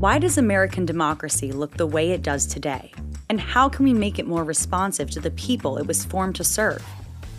Why does American democracy look the way it does today? And how can we make it more responsive to the people it was formed to serve?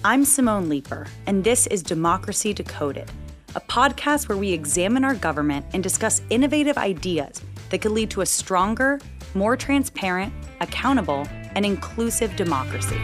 I'm Simone Leeper, and this is Democracy Decoded, a podcast where we examine our government and discuss innovative ideas that could lead to a stronger, more transparent, accountable, and inclusive democracy.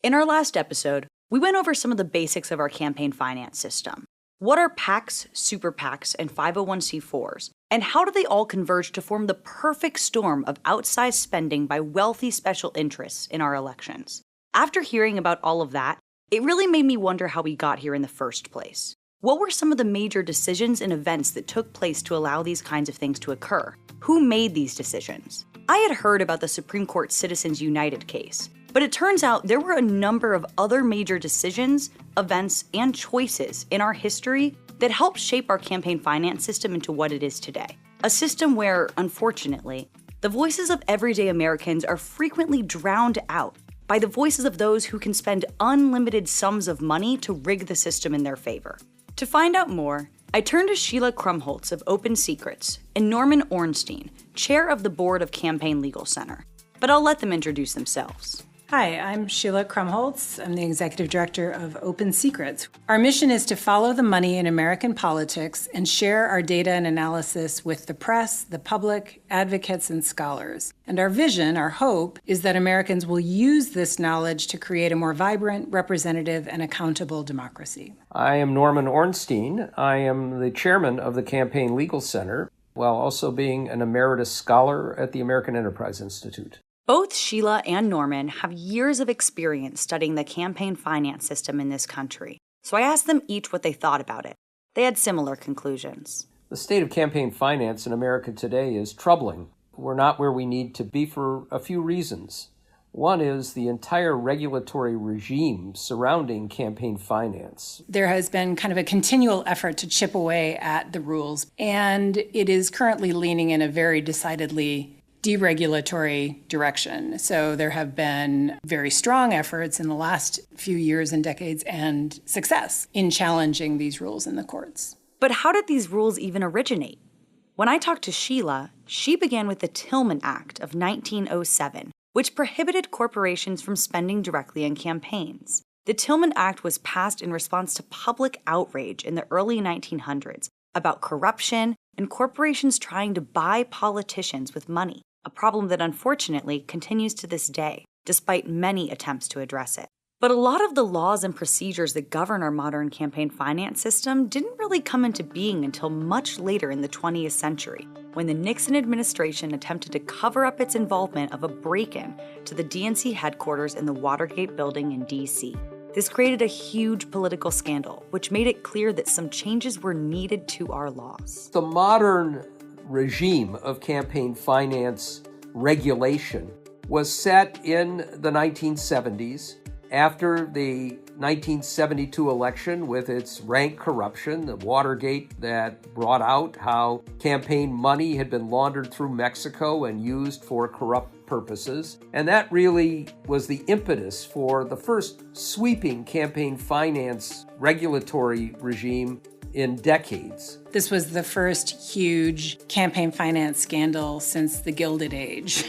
In our last episode, we went over some of the basics of our campaign finance system. What are PACs, super PACs, and 501c4s? And how do they all converge to form the perfect storm of outsized spending by wealthy special interests in our elections? After hearing about all of that, it really made me wonder how we got here in the first place. What were some of the major decisions and events that took place to allow these kinds of things to occur? Who made these decisions? I had heard about the Supreme Court Citizens United case, but it turns out there were a number of other major decisions, events, and choices in our history that helped shape our campaign finance system into what it is today. A system where, unfortunately, the voices of everyday Americans are frequently drowned out by the voices of those who can spend unlimited sums of money to rig the system in their favor. To find out more, I turned to Sheila Krumholz of OpenSecrets and Norman Ornstein, chair of the board of Campaign Legal Center. But I'll let them introduce themselves. Hi, I'm Sheila Krumholz. I'm the executive director of OpenSecrets. Our mission is to follow the money in American politics and share our data and analysis with the press, the public, advocates, and scholars. And our vision, our hope, is that Americans will use this knowledge to create a more vibrant, representative, and accountable democracy. I am Norman Ornstein. I am the chairman of the Campaign Legal Center, while also being an emeritus scholar at the American Enterprise Institute. Both Sheila and Norman have years of experience studying the campaign finance system in this country, so I asked them each what they thought about it. They had similar conclusions. The state of campaign finance in America today is troubling. We're not where we need to be for a few reasons. One is the entire regulatory regime surrounding campaign finance. There has been kind of a continual effort to chip away at the rules, and it is currently leaning in a very decidedly deregulatory direction. So there have been very strong efforts in the last few years and decades and success in challenging these rules in the courts. But how did these rules even originate? When I talked to Sheila, she began with the Tillman Act of 1907, which prohibited corporations from spending directly on campaigns. The Tillman Act was passed in response to public outrage in the early 1900s about corruption and corporations trying to buy politicians with money, a problem that unfortunately continues to this day, despite many attempts to address it. But a lot of the laws and procedures that govern our modern campaign finance system didn't really come into being until much later in the 20th century, when the Nixon administration attempted to cover up its involvement of a break-in to the DNC headquarters in the Watergate building in D.C. This created a huge political scandal, which made it clear that some changes were needed to our laws. The modern regime of campaign finance regulation was set in the 1970s after the 1972 election with its rank corruption, the Watergate that brought out how campaign money had been laundered through Mexico and used for corrupt purposes. And that really was the impetus for the first sweeping campaign finance regulatory regime in decades. This was the first huge campaign finance scandal since the Gilded Age.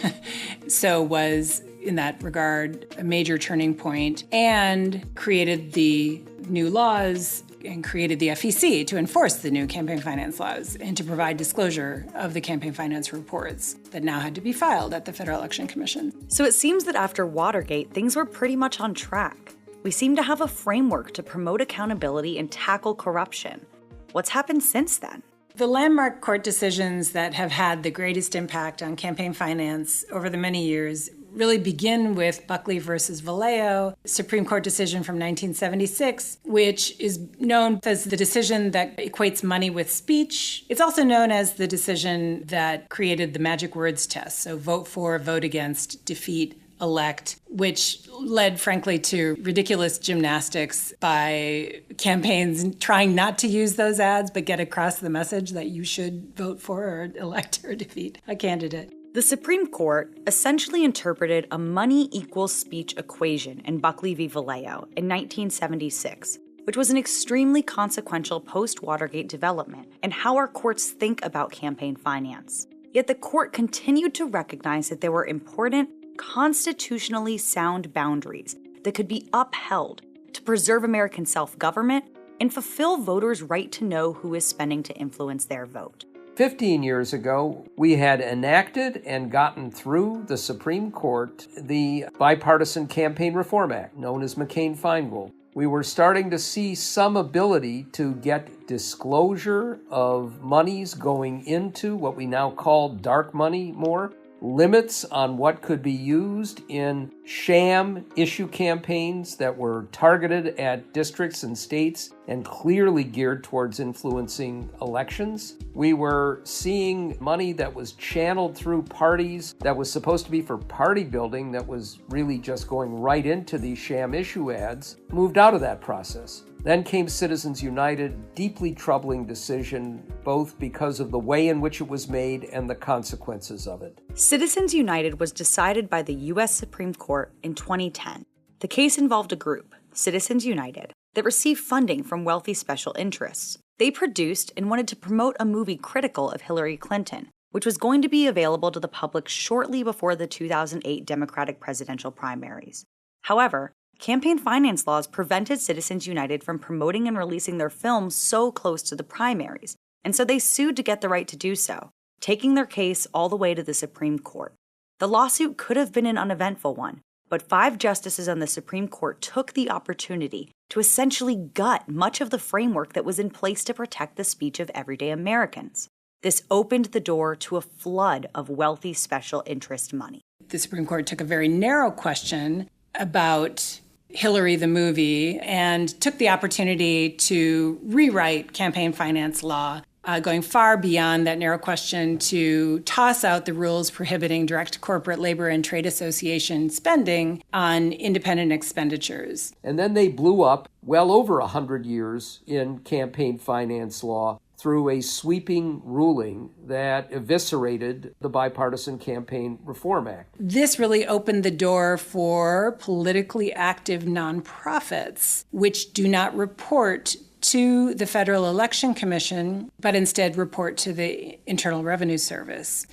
So was, in that regard, a major turning point and created the new laws and created the FEC to enforce the new campaign finance laws and to provide disclosure of the campaign finance reports that now had to be filed at the Federal Election Commission. So it seems that after Watergate, things were pretty much on track. We seem to have a framework to promote accountability and tackle corruption. What's happened since then? The landmark court decisions that have had the greatest impact on campaign finance over the many years really begin with Buckley versus Vallejo, Supreme Court decision from 1976, which is known as the decision that equates money with speech. It's also known as the decision that created the magic words test. So vote for, vote against, defeat, elect, which led, frankly, to ridiculous gymnastics by campaigns trying not to use those ads, but get across the message that you should vote for or elect or defeat a candidate. The Supreme Court essentially interpreted a money equals speech equation in Buckley v. Vallejo in 1976, which was an extremely consequential post-Watergate development in how our courts think about campaign finance. Yet the court continued to recognize that there were important, constitutionally sound boundaries that could be upheld to preserve American self-government and fulfill voters' right to know who is spending to influence their vote. 15 years ago, we had enacted and gotten through the Supreme Court the Bipartisan Campaign Reform Act, known as McCain-Feingold. We were starting to see some ability to get disclosure of monies going into what we now call dark money more, limits on what could be used in sham issue campaigns that were targeted at districts and states and clearly geared towards influencing elections. We were seeing money that was channeled through parties that was supposed to be for party building that was really just going right into these sham issue ads, moved out of that process. Then came Citizens United, deeply troubling decision, both because of the way in which it was made and the consequences of it. Citizens United was decided by the U.S. Supreme Court in 2010. The case involved a group, Citizens United, that received funding from wealthy special interests. They produced and wanted to promote a movie critical of Hillary Clinton, which was going to be available to the public shortly before the 2008 Democratic presidential primaries. However, campaign finance laws prevented Citizens United from promoting and releasing their films so close to the primaries, and so they sued to get the right to do so, taking their case all the way to the Supreme Court. The lawsuit could have been an uneventful one, but 5 justices on the Supreme Court took the opportunity to essentially gut much of the framework that was in place to protect the speech of everyday Americans. This opened the door to a flood of wealthy special interest money. The Supreme Court took a very narrow question about Hillary the movie and took the opportunity to rewrite campaign finance law, going far beyond that narrow question to toss out the rules prohibiting direct corporate labor and trade association spending on independent expenditures. And then they blew up well over 100 years in campaign finance law through a sweeping ruling that eviscerated the Bipartisan Campaign Reform Act. This really opened the door for politically active nonprofits, which do not report to the Federal Election Commission, but instead report to the Internal Revenue Service,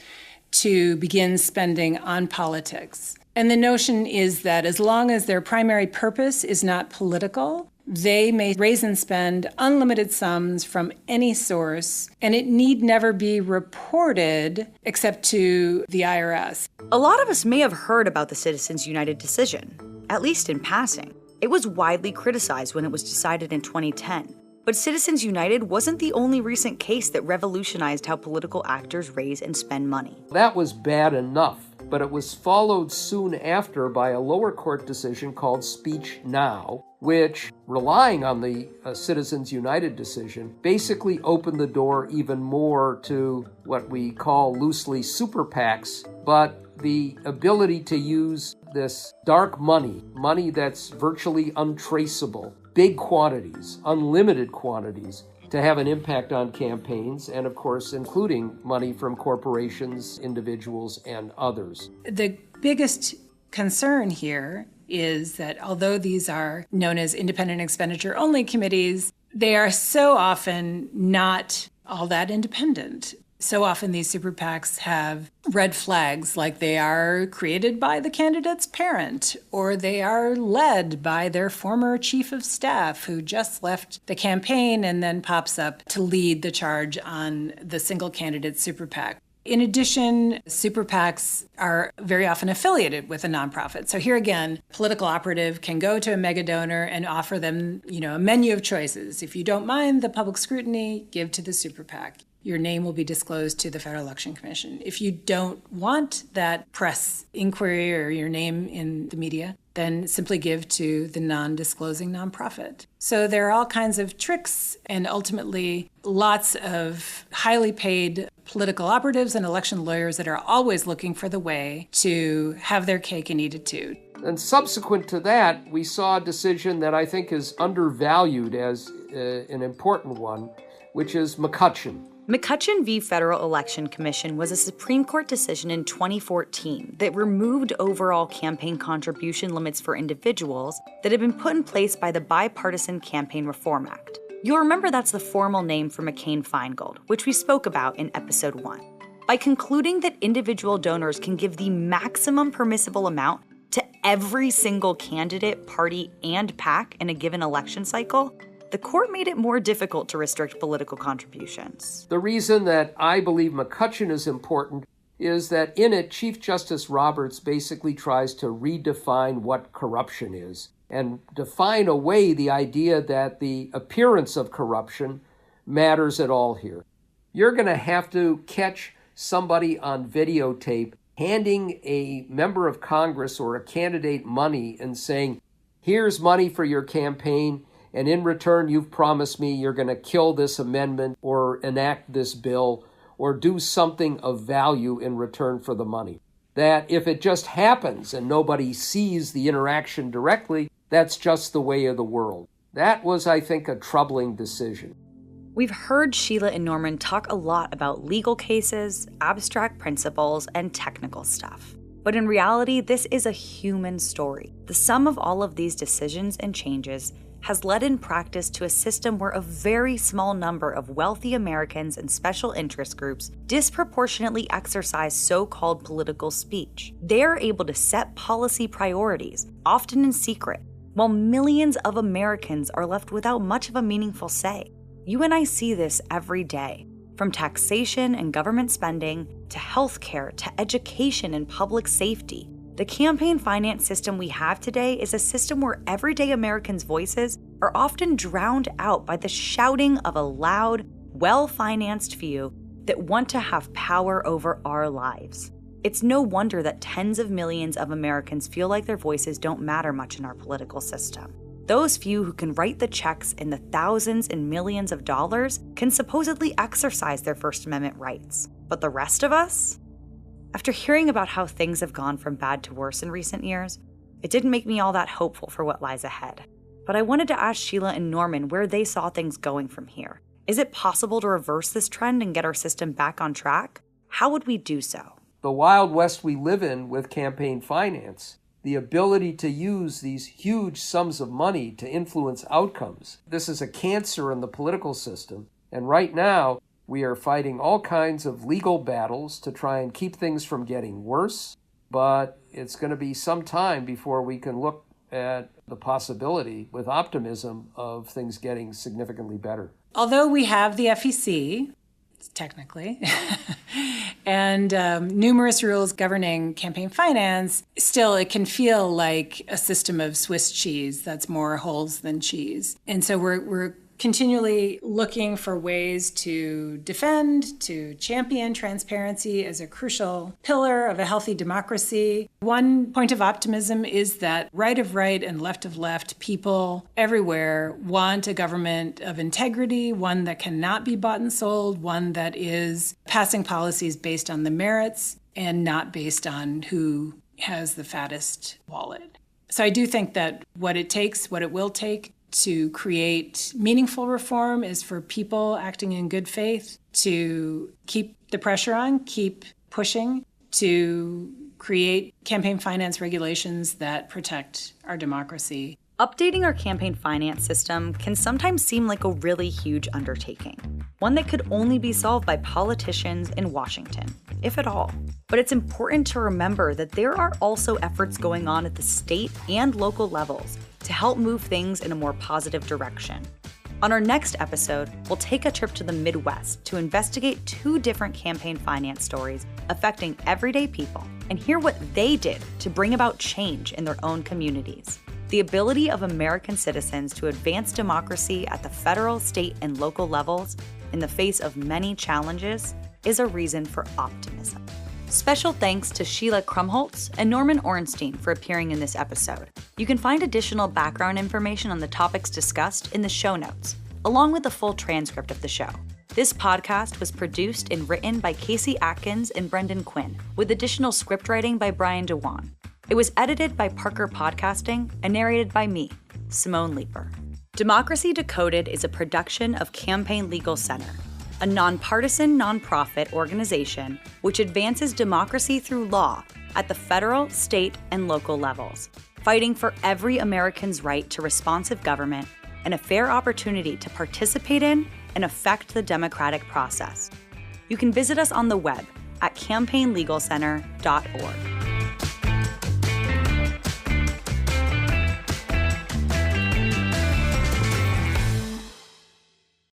to begin spending on politics. And the notion is that as long as their primary purpose is not political, they may raise and spend unlimited sums from any source, and it need never be reported except to the IRS. A lot of us may have heard about the Citizens United decision, at least in passing. It was widely criticized when it was decided in 2010. But Citizens United wasn't the only recent case that revolutionized how political actors raise and spend money. That was bad enough, but it was followed soon after by a lower court decision called Speech Now, which, relying on the Citizens United decision, basically opened the door even more to what we call loosely super PACs, but the ability to use this dark money that's virtually untraceable, big quantities, unlimited quantities, to have an impact on campaigns, and of course, including money from corporations, individuals, and others. The biggest concern here is that although these are known as independent expenditure only committees, they are so often not all that independent. So often these super PACs have red flags, like they are created by the candidate's parent, or they are led by their former chief of staff who just left the campaign and then pops up to lead the charge on the single candidate super PAC. In addition, super PACs are very often affiliated with a nonprofit. So here again, political operative can go to a mega donor and offer them, a menu of choices. If you don't mind the public scrutiny, give to the super PAC. Your name will be disclosed to the Federal Election Commission. If you don't want that press inquiry or your name in the media, then simply give to the non-disclosing nonprofit. So there are all kinds of tricks and ultimately lots of highly paid political operatives and election lawyers that are always looking for the way to have their cake and eat it too. And subsequent to that, we saw a decision that I think is undervalued as an important one, which is McCutcheon. McCutcheon v. Federal Election Commission was a Supreme Court decision in 2014 that removed overall campaign contribution limits for individuals that had been put in place by the Bipartisan Campaign Reform Act. You'll remember that's the formal name for McCain-Feingold, which we spoke about in episode 1. By concluding that individual donors can give the maximum permissible amount to every single candidate, party, and PAC in a given election cycle, the court made it more difficult to restrict political contributions. The reason that I believe McCutcheon is important is that in it, Chief Justice Roberts basically tries to redefine what corruption is and define away the idea that the appearance of corruption matters at all here. You're going to have to catch somebody on videotape handing a member of Congress or a candidate money and saying, here's money for your campaign, and in return you've promised me you're going to kill this amendment or enact this bill or do something of value in return for the money. That if it just happens and nobody sees the interaction directly, that's just the way of the world. That was, I think, a troubling decision. We've heard Sheila and Norman talk a lot about legal cases, abstract principles, and technical stuff. But in reality, this is a human story. The sum of all of these decisions and changes has led in practice to a system where a very small number of wealthy Americans and special interest groups disproportionately exercise so-called political speech. They're able to set policy priorities, often in secret, while millions of Americans are left without much of a meaningful say. You and I see this every day, from taxation and government spending to healthcare to education and public safety. The campaign finance system we have today is a system where everyday Americans' voices are often drowned out by the shouting of a loud, well-financed few that want to have power over our lives. It's no wonder that tens of millions of Americans feel like their voices don't matter much in our political system. Those few who can write the checks in the thousands and millions of dollars can supposedly exercise their First Amendment rights. But the rest of us? After hearing about how things have gone from bad to worse in recent years, it didn't make me all that hopeful for what lies ahead. But I wanted to ask Sheila and Norman where they saw things going from here. Is it possible to reverse this trend and get our system back on track? How would we do so? The Wild West we live in with campaign finance, the ability to use these huge sums of money to influence outcomes. This is a cancer in the political system. And right now, we are fighting all kinds of legal battles to try and keep things from getting worse. But it's going to be some time before we can look at the possibility with optimism of things getting significantly better. Although we have the FEC, technically, and numerous rules governing campaign finance, still it can feel like a system of Swiss cheese that's more holes than cheese. And so we're continually looking for ways to defend, to champion transparency as a crucial pillar of a healthy democracy. One point of optimism is that right of right and left of left people everywhere want a government of integrity, one that cannot be bought and sold, one that is passing policies based on the merits and not based on who has the fattest wallet. So I do think that what it will take to create meaningful reform is for people acting in good faith to keep the pressure on, keep pushing to create campaign finance regulations that protect our democracy. Updating our campaign finance system can sometimes seem like a really huge undertaking, one that could only be solved by politicians in Washington, if at all. But it's important to remember that there are also efforts going on at the state and local levels to help move things in a more positive direction. On our next episode, we'll take a trip to the Midwest to investigate 2 different campaign finance stories affecting everyday people and hear what they did to bring about change in their own communities. The ability of American citizens to advance democracy at the federal, state, and local levels in the face of many challenges is a reason for optimism. Special thanks to Sheila Krumholz and Norman Ornstein for appearing in this episode. You can find additional background information on the topics discussed in the show notes, along with the full transcript of the show. This podcast was produced and written by Casey Atkins and Brendan Quinn, with additional script writing by Brian DeWan. It was edited by Parker Podcasting and narrated by me, Simone Leeper. Democracy Decoded is a production of Campaign Legal Center. a nonpartisan nonprofit organization which advances democracy through law at the federal, state, and local levels, fighting for every American's right to responsive government and a fair opportunity to participate in and affect the democratic process. You can visit us on the web at campaignlegalcenter.org.